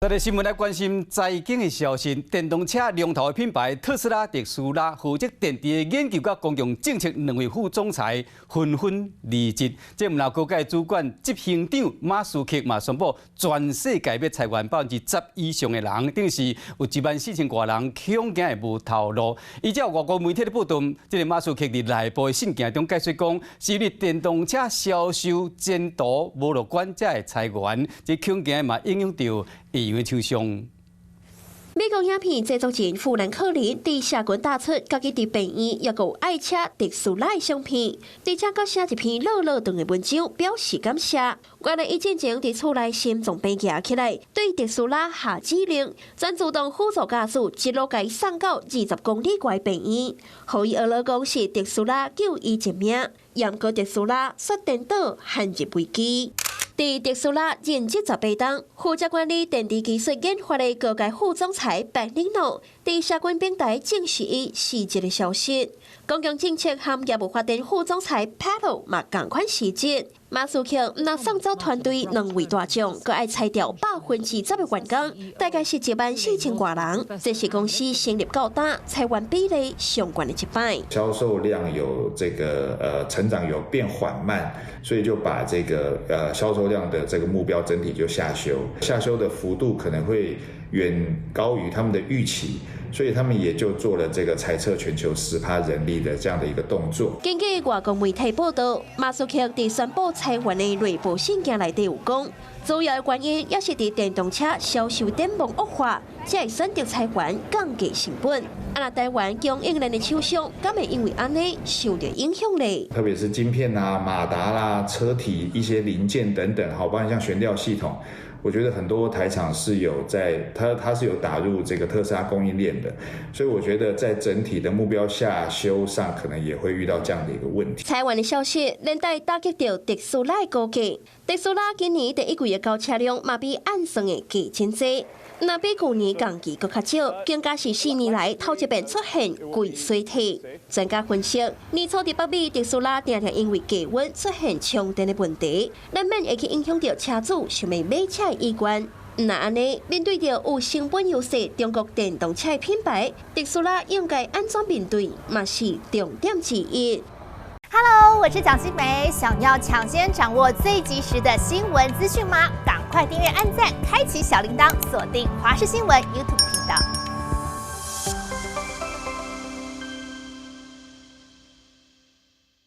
咱的新闻来关心财经的消息。电动车龙头的品牌特斯拉、特斯拉负责电池的研究甲公共政策两位副总裁纷纷离职。这唔老高阶主管执行长马斯克嘛宣布，全世界要裁员10%以上的人，等于是有14000多人恐惊会无头路。依照外国媒体的报道，这个马斯克伫内部的信件中解释讲，是因为电动车销售前途无乐观，才会裁员。这恐惊嘛影响到议员的厂商。美国影片制作人富兰克林伫社群打出家己伫病院也有爱车特斯拉的相片，而且阁写一篇落落长的文章表示感谢。原来伊之前伫厝内心脏病压起来，对特斯拉下指令，全自动辅助驾驶一路甲伊送到20公里外病院，互伊学了讲是特斯拉救伊一命，也毋过特斯拉摔颠倒陷入危机。伫特斯拉任职18天，负责管理电池技术研发的高阶副总裁白领诺，伫社群平台证实伊辞职的消息。公共政策和业务发展副总裁 Patel 嘛同款辞职。马斯克毋但送走团队2位大将，佮爱裁掉10%的员工，大概是14000多人。这是公司成立较大，裁员比例上悬的一摆。销售量有这个成长有变缓慢，所以就把这个销售量的这个目标整体就下修的幅度可能会远高于他们的预期。所以他们也就做了这个裁撤全球10%人力的这样的一个动作。根据外国媒体报道，马斯克伫宣布裁员的内部信件内底有讲，主要的原因也是伫电动车销售展望恶化，才会选择裁员降低成本。那台湾供应链的厂商，敢会因为安尼受到影响呢？特别是晶片啊、马达啦、车体一些零件等等，包括像悬吊系统。我觉得很多台厂是有它是有打入这个特斯拉供应链的，所以我觉得在整体的目标下修上，可能也会遇到这样的一个问题。裁员的消息连带打击到特斯拉的股价。特斯拉今年第一季的交车量嘛比按算的加真多，那比去年同期更较少，更加是4年来头一遍出现贵衰退。专家分析，年初伫北美特斯拉常常因为低温出现充电的问题，难免会去影响到车主想要买车的意愿。那安尼，面对着有成本优势中国电动车的品牌，特斯拉应该安怎面对，嘛是重点之一。Hello， 我是蒋欣梅。想要抢先掌握最及时的新闻资讯吗？赶快订阅、按赞、开启小铃铛，锁定华视新闻 YouTube 频道。